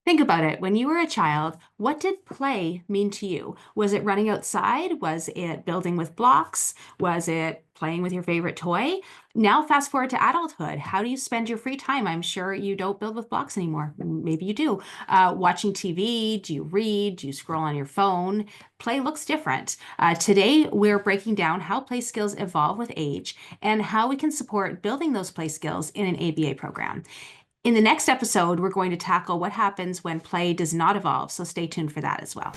Think about it. When you were a child, what did play mean to you? Was it running outside? Was it building with blocks? Was it playing with your favorite toy? Now, fast forward to adulthood. How do you spend your free time? I'm sure you don't build with blocks anymore. Maybe you do. Watching TV? Do you read? Do you scroll on your phone? Play looks different. Today, we're breaking down how play skills evolve with age and how we can support building those play skills in an ABA program. In the next episode, we're going to tackle what happens when play does not evolve, so stay tuned for that as well.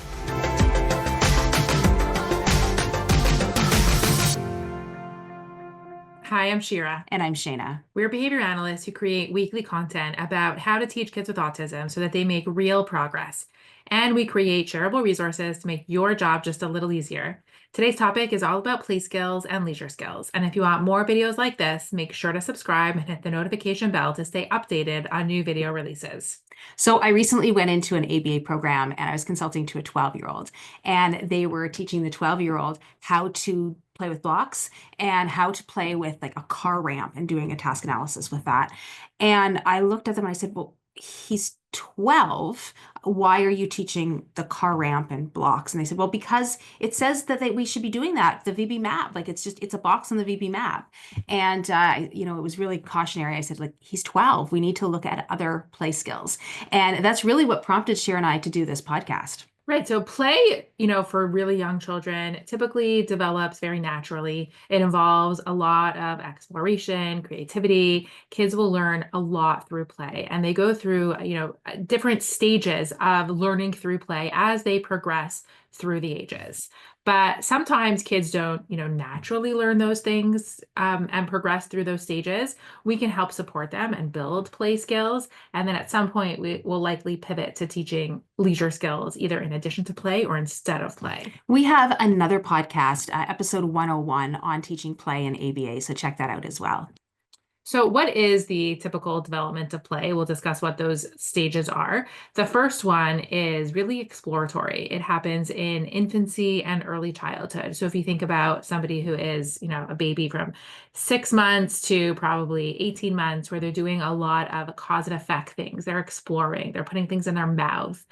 Hi, I'm Shira. And I'm Shayna. We're behavior analysts who create weekly content about how to teach kids with autism so that they make real progress. And we create shareable resources to make your job just a little easier. Today's topic is all about play skills and leisure skills. And if you want more videos like this, make sure to subscribe and hit the notification bell to stay updated on new video releases. So I recently went into an ABA program and I was consulting to a 12-year-old, and they were teaching the 12-year-old how to play with blocks and how to play with like a car ramp and doing a task analysis with that. And I looked at them and I said, well, he's 12. Why are you teaching the car ramp and blocks? And they said, well, because it says that we should be doing that, the VB map. Like it's a box on the VB map. And, it was really cautionary. I said, like, he's 12. We need to look at other play skills. And that's really what prompted Cher and I to do this podcast. Right. So play, for really young children typically develops very naturally. It involves a lot of exploration, creativity. Kids will learn a lot through play, and they go through, different stages of learning through play as they progress through the ages. But sometimes kids don't, naturally learn those things and progress through those stages. We can help support them and build play skills. And then at some point, we will likely pivot to teaching leisure skills, either in addition to play or instead of play. We have another podcast, episode 101, on teaching play in ABA. So check that out as well. So what is the typical development of play? We'll discuss what those stages are. The first one is really exploratory. It happens in infancy and early childhood. So if you think about somebody who is, a baby from 6 months to probably 18 months, where they're doing a lot of cause and effect things, they're exploring, they're putting things in their mouth.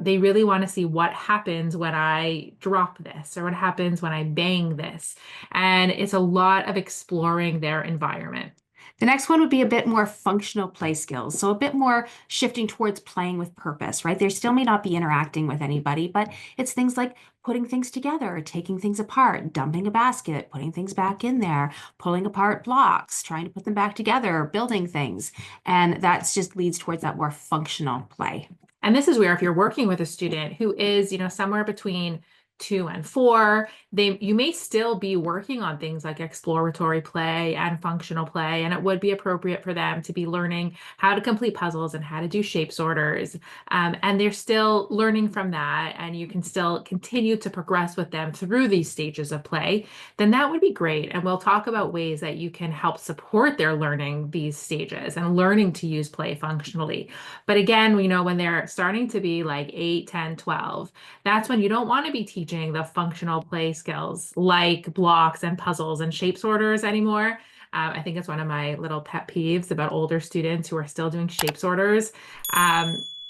They really want to see what happens when I drop this or what happens when I bang this. And it's a lot of exploring their environment. The next one would be a bit more functional play skills. So a bit more shifting towards playing with purpose, right? They still may not be interacting with anybody, but it's things like putting things together, taking things apart, dumping a basket, putting things back in there, pulling apart blocks, trying to put them back together, building things. And that just leads towards that more functional play. And this is where if you're working with a student who is, somewhere between 2 and 4, you may still be working on things like exploratory play and functional play, and it would be appropriate for them to be learning how to complete puzzles and how to do shape sorters. And they're still learning from that, and you can still continue to progress with them through these stages of play, then that would be great. And we'll talk about ways that you can help support their learning these stages and learning to use play functionally. But again, when they're starting to be like 8, 10, 12, that's when you don't want to be teaching the functional play skills like blocks and puzzles and shape sorters anymore. I think it's one of my little pet peeves about older students who are still doing shape sorters.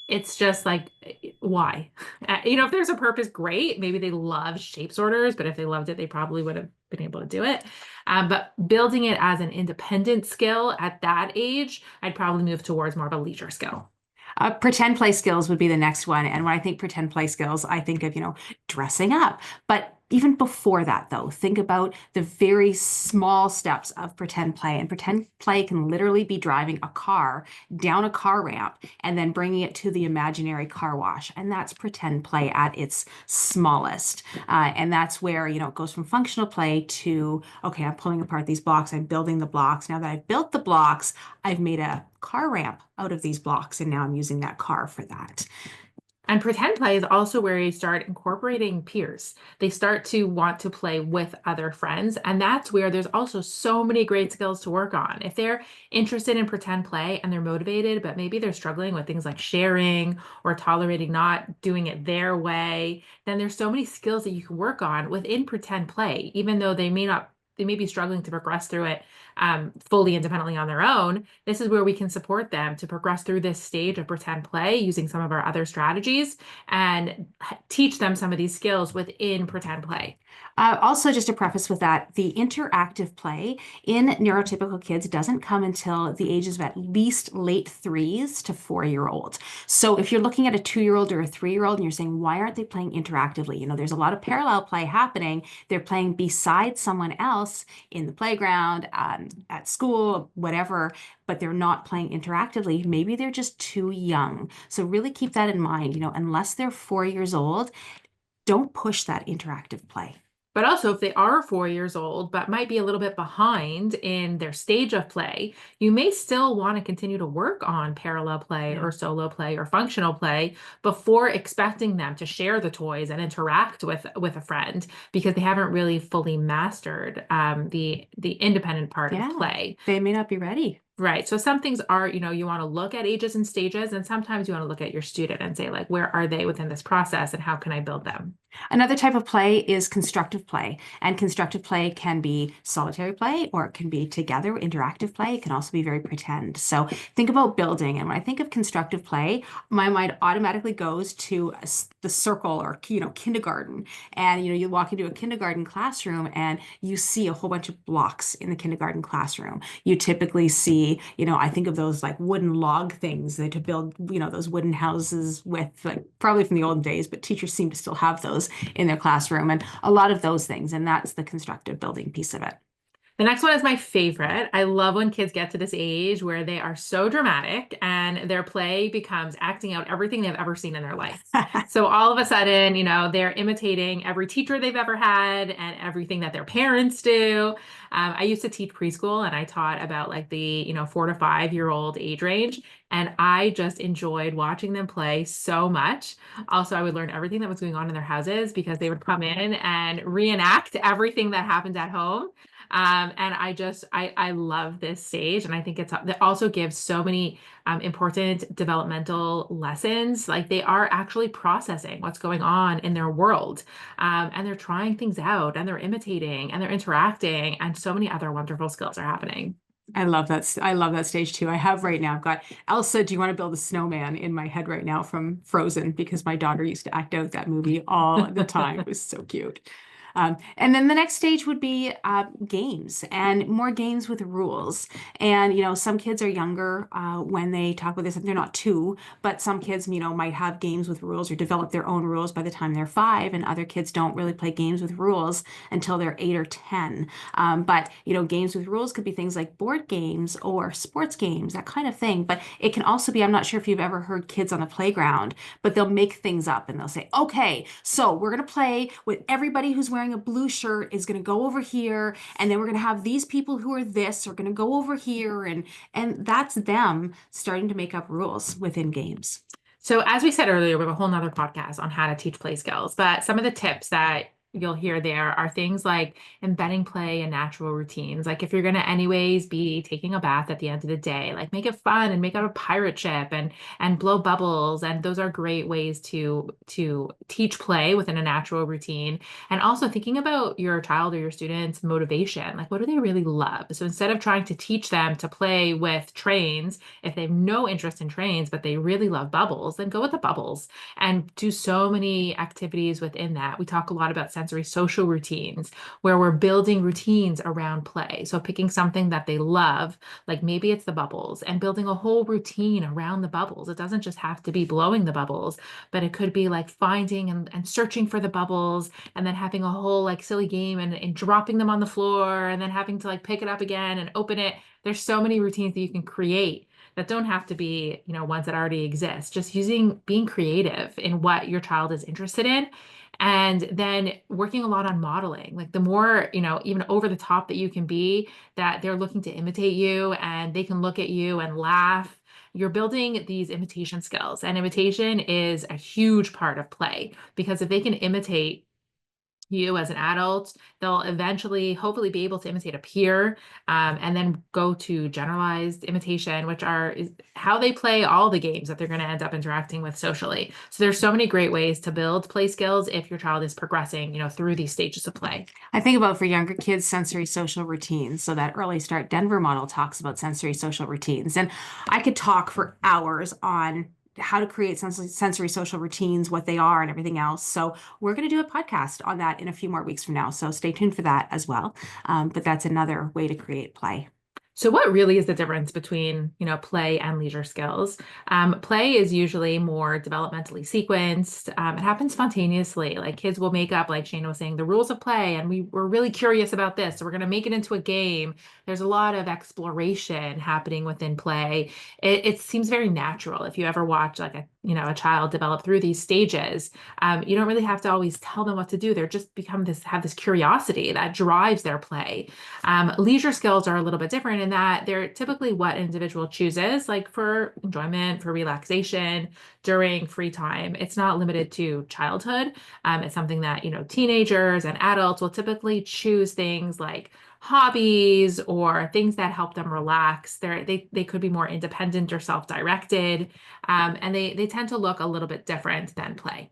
It's just like, why? If there's a purpose, great. Maybe they love shape sorters, but if they loved it, they probably would have been able to do it. But building it as an independent skill at that age, I'd probably move towards more of a leisure skill. Pretend play skills would be the next one. And when I think pretend play skills, I think of, dressing up. But even before that, though, think about the very small steps of pretend play. And pretend play can literally be driving a car down a car ramp and then bringing it to the imaginary car wash. And that's pretend play at its smallest. And that's where, it goes from functional play to, okay, I'm pulling apart these blocks. I'm building the blocks. Now that I've built the blocks, I've made a car ramp out of these blocks. And now I'm using that car for that. And pretend play is also where you start incorporating peers. They start to want to play with other friends. And that's where there's also so many great skills to work on. If they're interested in pretend play and they're motivated, but maybe they're struggling with things like sharing or tolerating not doing it their way, then there's so many skills that you can work on within pretend play, even though they may be struggling to progress through it fully independently on their own, this is where we can support them to progress through this stage of pretend play using some of our other strategies and teach them some of these skills within pretend play. Also, just to preface with that, the interactive play in neurotypical kids doesn't come until the ages of at least late 3s to 4-year olds. So if you're looking at a 2-year-old or a 3-year-old and you're saying, why aren't they playing interactively? You know, there's a lot of parallel play happening. They're playing beside someone else in the playground, at school, whatever, but they're not playing interactively. Maybe they're just too young. So really keep that in mind. You know, unless they're 4 years old, don't push that interactive play. But also, if they are 4 years old, but might be a little bit behind in their stage of play, you may still want to continue to work on parallel play Yeah. or solo play or functional play before expecting them to share the toys and interact with a friend because they haven't really fully mastered the independent part of Yeah, play. they may not be ready. Right. So some things are, you want to look at ages and stages, and sometimes you want to look at your student and say, like, where are they within this process and how can I build them? Another type of play is constructive play. And constructive play can be solitary play or it can be together, interactive play. It can also be very pretend. So think about building. And when I think of constructive play, my mind automatically goes to the circle or, kindergarten. And, you walk into a kindergarten classroom and you see a whole bunch of blocks in the kindergarten classroom. You typically see, I think of those like wooden log things that to build, those wooden houses with, like, probably from the olden days, but teachers seem to still have those in their classroom and a lot of those things. And that's the constructive building piece of it. The next one is my favorite. I love when kids get to this age where they are so dramatic and their play becomes acting out everything they've ever seen in their life. So all of a sudden, they're imitating every teacher they've ever had and everything that their parents do. I used to teach preschool and I taught about like the, 4 to 5-year-old age range. And I just enjoyed watching them play so much. Also, I would learn everything that was going on in their houses because they would come in and reenact everything that happened at home. And I love this stage. And I think that also gives so many important developmental lessons. Like they are actually processing what's going on in their world. And they're trying things out and they're imitating and they're interacting and so many other wonderful skills are happening. I love that. I love that stage too. I have right now, I've got Elsa, do you want to build a snowman in my head right now from Frozen because my daughter used to act out that movie all the time. It was so cute. And then the next stage would be games and more games with rules. And, some kids are younger when they talk about this, and they're not two, but some kids, might have games with rules or develop their own rules by the time they're 5, and other kids don't really play games with rules until they're 8 or 10. But, games with rules could be things like board games or sports games, that kind of thing. But it can also be, I'm not sure if you've ever heard kids on the playground, but they'll make things up and they'll say, okay, so we're going to play with everybody who's wearing a blue shirt is going to go over here, and then we're going to have these people who are this are going to go over here, and that's them starting to make up rules within games. So as we said earlier, we have a whole nother podcast on how to teach play skills, but some of the tips that you'll hear there are things like embedding play in natural routines. Like if you're going to anyways be taking a bath at the end of the day, like make it fun and make out a pirate ship and blow bubbles. And those are great ways to teach play within a natural routine. And also thinking about your child or your student's motivation, like what do they really love? So instead of trying to teach them to play with trains, if they have no interest in trains, but they really love bubbles, then go with the bubbles and do so many activities within that. We talk a lot about sensory social routines where we're building routines around play. So picking something that they love, like maybe it's the bubbles, and building a whole routine around the bubbles. It doesn't just have to be blowing the bubbles, but it could be like finding and searching for the bubbles and then having a whole like silly game and dropping them on the floor and then having to like pick it up again and open it. There's so many routines that you can create that don't have to be, ones that already exist. Just being creative in what your child is interested in. And then working a lot on modeling, like the more, even over the top that you can be, that they're looking to imitate you and they can look at you and laugh. You're building these imitation skills, and imitation is a huge part of play because if they can imitate you as an adult. They'll eventually, hopefully, be able to imitate a peer, and then go to generalized imitation, which is how they play all the games that they're going to end up interacting with socially. So there's so many great ways to build play skills if your child is progressing, through these stages of play. I think about for younger kids, sensory social routines. So that Early Start Denver model talks about sensory social routines. And I could talk for hours on how to create sensory social routines, what they are, and everything else. So we're going to do a podcast on that in a few more weeks from now. So stay tuned for that as well. But that's another way to create play. So what really is the difference between, play and leisure skills? Play is usually more developmentally sequenced. It happens spontaneously. Like kids will make up, like Shane was saying, the rules of play, and we're really curious about this, so we're going to make it into a game. There's a lot of exploration happening within play. It seems very natural. If you ever watch like a child develop through these stages, you don't really have to always tell them what to do. They're just have this curiosity that drives their play. Leisure skills are a little bit different in that they're typically what an individual chooses, like for enjoyment, for relaxation, during free time. It's not limited to childhood. It's something that, teenagers and adults will typically choose things like hobbies or things that help them relax. They could be more independent or self-directed, and they tend to look a little bit different than play.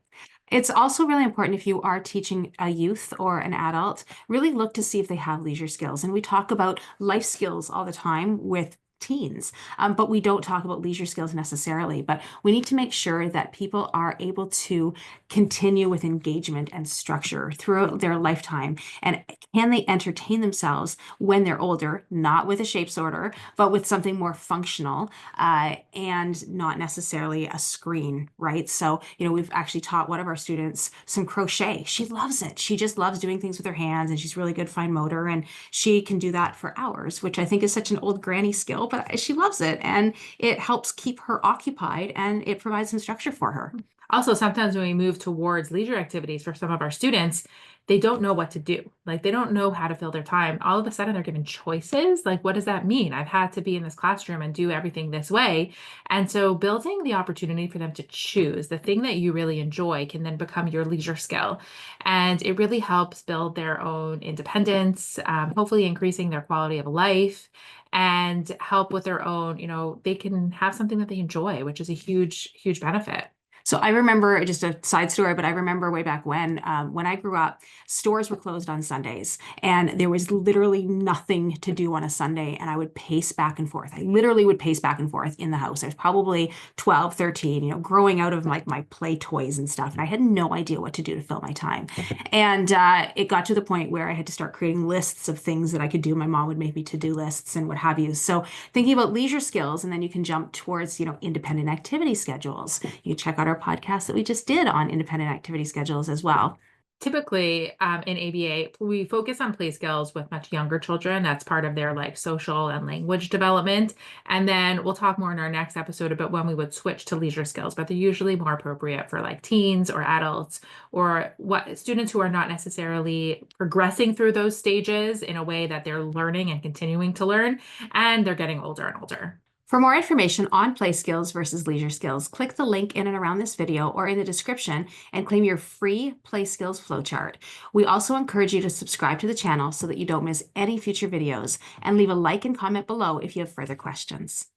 It's also really important if you are teaching a youth or an adult, really look to see if they have leisure skills. And we talk about life skills all the time with teens, but we don't talk about leisure skills necessarily. But we need to make sure that people are able to continue with engagement and structure throughout their lifetime. And can they entertain themselves when they're older, not with a shape sorter, but with something more functional, and not necessarily a screen, right? So, we've actually taught one of our students some crochet. She loves it. She just loves doing things with her hands, and she's really good fine motor, and she can do that for hours, which I think is such an old granny skill, but she loves it, and it helps keep her occupied, and it provides some structure for her. Also, sometimes when we move towards leisure activities for some of our students, they don't know what to do. Like they don't know how to fill their time. All of a sudden, they're given choices. Like, what does that mean? I've had to be in this classroom and do everything this way. And so building the opportunity for them to choose the thing that you really enjoy can then become your leisure skill. And it really helps build their own independence, hopefully increasing their quality of life and help with their own, they can have something that they enjoy, which is a huge, huge benefit. So I remember, just a side story, but I remember way back when I grew up, stores were closed on Sundays, and there was literally nothing to do on a Sunday, and I would pace back and forth. I literally would pace back and forth in the house. I was probably 12, 13, growing out of like my play toys and stuff, and I had no idea what to do to fill my time. And it got to the point where I had to start creating lists of things that I could do. My mom would make me to-do lists and what have you. So thinking about leisure skills, and then you can jump towards, independent activity schedules. You check out our podcast that we just did on independent activity schedules as well. Typically, in ABA, we focus on play skills with much younger children. That's part of their like social and language development. And then we'll talk more in our next episode about when we would switch to leisure skills, but they're usually more appropriate for like teens or adults or what students who are not necessarily progressing through those stages in a way that they're learning and continuing to learn, and they're getting older and older. For more information on play skills versus leisure skills, click the link in and around this video or in the description and claim your free play skills flowchart. We also encourage you to subscribe to the channel so that you don't miss any future videos, and leave a like and comment below if you have further questions.